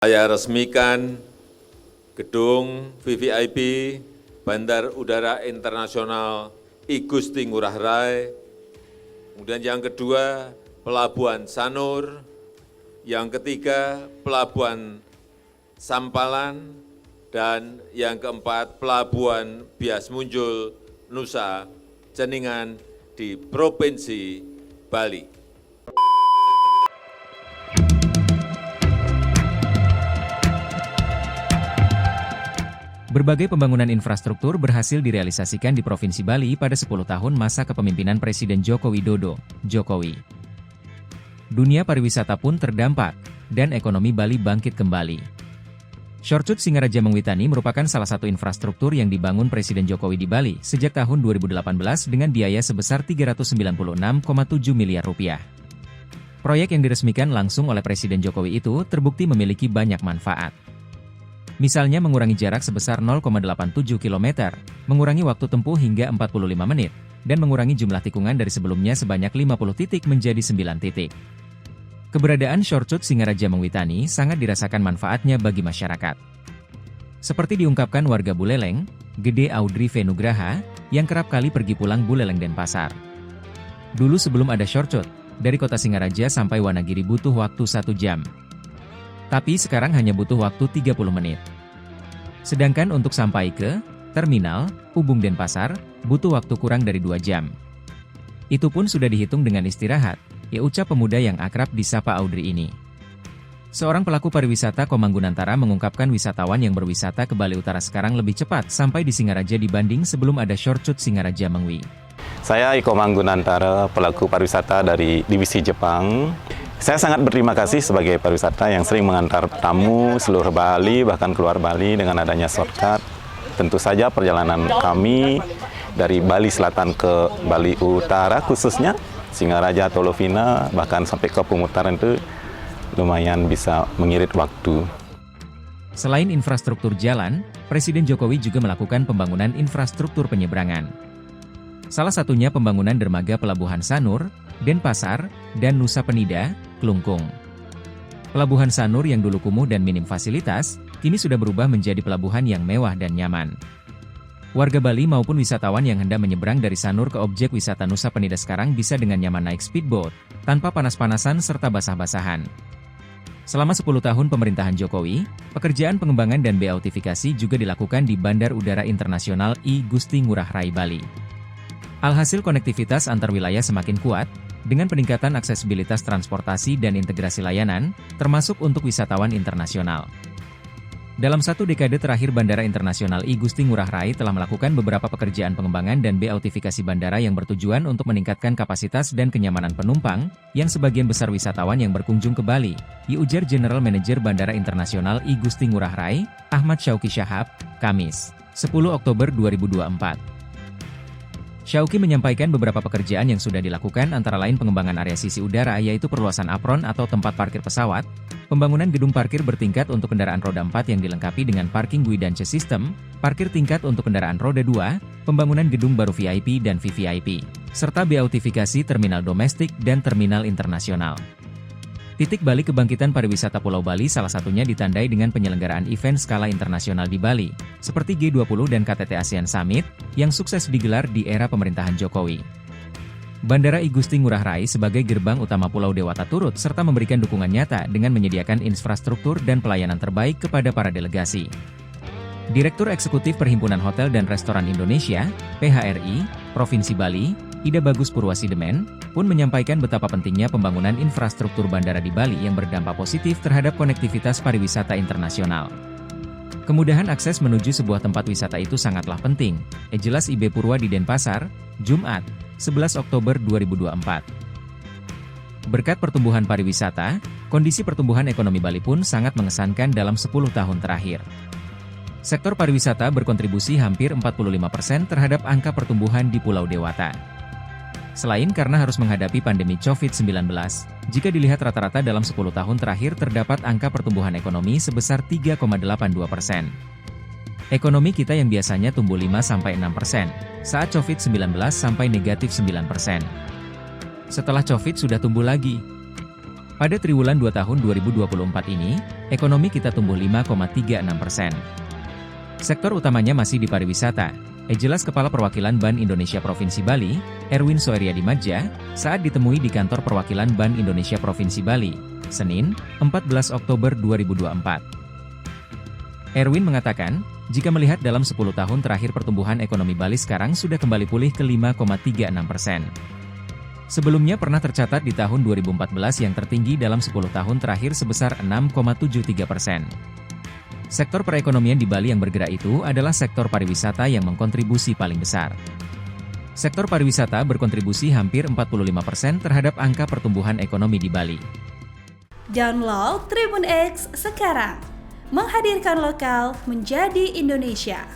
Saya resmikan gedung VVIP Bandar Udara Internasional I Gusti Ngurah Rai. Kemudian yang kedua, Pelabuhan Sanur. Yang ketiga, Pelabuhan Sampalan. Dan yang keempat, Pelabuhan Bias Munjul, Nusa Ceningan di Provinsi Bali. Berbagai pembangunan infrastruktur berhasil direalisasikan di Provinsi Bali pada 10 tahun masa kepemimpinan Presiden Joko Widodo, Jokowi. Dunia pariwisata pun terdampak, dan ekonomi Bali bangkit kembali. Shortcut Singaraja Mengwitani merupakan salah satu infrastruktur yang dibangun Presiden Jokowi di Bali sejak tahun 2018 dengan biaya sebesar Rp396,7 miliar. Proyek yang diresmikan langsung oleh Presiden Jokowi itu terbukti memiliki banyak manfaat. Misalnya mengurangi jarak sebesar 0,87 km, mengurangi waktu tempuh hingga 45 menit, dan mengurangi jumlah tikungan dari sebelumnya sebanyak 50 titik menjadi 9 titik. Keberadaan shortcut Singaraja Mengwitani sangat dirasakan manfaatnya bagi masyarakat. Seperti diungkapkan warga Buleleng, Gede Audrey Venugraha, yang kerap kali pergi pulang Buleleng Denpasar. Dulu sebelum ada shortcut, dari kota Singaraja sampai Wanagiri butuh waktu 1 jam. Tapi sekarang hanya butuh waktu 30 menit. Sedangkan untuk sampai ke terminal Ubung Denpasar, butuh waktu kurang dari 2 jam. Itu pun sudah dihitung dengan istirahat, ya ucap pemuda yang akrab disapa Audrey ini. Seorang pelaku pariwisata Komanggunantara mengungkapkan wisatawan yang berwisata ke Bali Utara sekarang lebih cepat sampai di Singaraja dibanding sebelum ada shortcut Singaraja Mengwi. Saya Iko Manggunantara, pelaku pariwisata dari Divisi Jepang. Saya sangat berterima kasih sebagai pariwisata yang sering mengantar tamu seluruh Bali, bahkan keluar Bali dengan adanya shortcut. Tentu saja perjalanan kami dari Bali Selatan ke Bali Utara khususnya, Singaraja atau Lovina, bahkan sampai ke pemutaran itu lumayan bisa mengirit waktu. Selain infrastruktur jalan, Presiden Jokowi juga melakukan pembangunan infrastruktur penyeberangan. Salah satunya pembangunan dermaga Pelabuhan Sanur, Denpasar, dan Nusa Penida, Klungkung. Pelabuhan Sanur yang dulu kumuh dan minim fasilitas, kini sudah berubah menjadi pelabuhan yang mewah dan nyaman. Warga Bali maupun wisatawan yang hendak menyeberang dari Sanur ke objek wisata Nusa Penida sekarang bisa dengan nyaman naik speedboat, tanpa panas-panasan serta basah-basahan. Selama 10 tahun pemerintahan Jokowi, pekerjaan pengembangan dan beautifikasi juga dilakukan di Bandar Udara Internasional I Gusti Ngurah Rai Bali. Alhasil konektivitas antar wilayah semakin kuat, dengan peningkatan aksesibilitas transportasi dan integrasi layanan, termasuk untuk wisatawan internasional. Dalam 1 dekade terakhir Bandara Internasional I Gusti Ngurah Rai telah melakukan beberapa pekerjaan pengembangan dan beautifikasi bandara yang bertujuan untuk meningkatkan kapasitas dan kenyamanan penumpang, yang sebagian besar wisatawan yang berkunjung ke Bali, diujar General Manager Bandara Internasional I Gusti Ngurah Rai, Ahmad Syauki Syahab, Kamis, 10 Oktober 2024. Syauki menyampaikan beberapa pekerjaan yang sudah dilakukan antara lain pengembangan area sisi udara yaitu perluasan apron atau tempat parkir pesawat, pembangunan gedung parkir bertingkat untuk kendaraan roda 4 yang dilengkapi dengan parking guidance system, parkir tingkat untuk kendaraan roda 2, pembangunan gedung baru VIP dan VVIP, serta beautifikasi terminal domestik dan terminal internasional. Titik balik kebangkitan pariwisata Pulau Bali salah satunya ditandai dengan penyelenggaraan event skala internasional di Bali, seperti G20 dan KTT ASEAN Summit, yang sukses digelar di era pemerintahan Jokowi. Bandara I Gusti Ngurah Rai sebagai gerbang utama Pulau Dewata turut serta memberikan dukungan nyata dengan menyediakan infrastruktur dan pelayanan terbaik kepada para delegasi. Direktur Eksekutif Perhimpunan Hotel dan Restoran Indonesia, PHRI, Provinsi Bali, Ida Bagus Purwasidemen, pun menyampaikan betapa pentingnya pembangunan infrastruktur bandara di Bali yang berdampak positif terhadap konektivitas pariwisata internasional. Kemudahan akses menuju sebuah tempat wisata itu sangatlah penting, jelas IB Purwa di Denpasar, Jumat, 11 Oktober 2024. Berkat pertumbuhan pariwisata, kondisi pertumbuhan ekonomi Bali pun sangat mengesankan dalam 10 tahun terakhir. Sektor pariwisata berkontribusi hampir 45% terhadap angka pertumbuhan di Pulau Dewata. Selain karena harus menghadapi pandemi COVID-19, jika dilihat rata-rata dalam 10 tahun terakhir terdapat angka pertumbuhan ekonomi sebesar 3,82%. Ekonomi kita yang biasanya tumbuh 5-6%, saat COVID-19 sampai negatif 9%. Setelah COVID sudah tumbuh lagi. Pada triwulan 2 tahun 2024 ini, ekonomi kita tumbuh 5,36%. Sektor utamanya masih di pariwisata, jelas Kepala Perwakilan Bank Indonesia Provinsi Bali, Erwin Soeryadimadja, saat ditemui di kantor Perwakilan Bank Indonesia Provinsi Bali, Senin, 14 Oktober 2024. Erwin mengatakan, jika melihat dalam 10 tahun terakhir pertumbuhan ekonomi Bali sekarang sudah kembali pulih ke 5,36%. Sebelumnya pernah tercatat di tahun 2014 yang tertinggi dalam 10 tahun terakhir sebesar 6,73%. Sektor perekonomian di Bali yang bergerak itu adalah sektor pariwisata yang mengkontribusi paling besar. Sektor pariwisata berkontribusi hampir 45% terhadap angka pertumbuhan ekonomi di Bali. Download Tribun X sekarang, menghadirkan lokal menjadi Indonesia.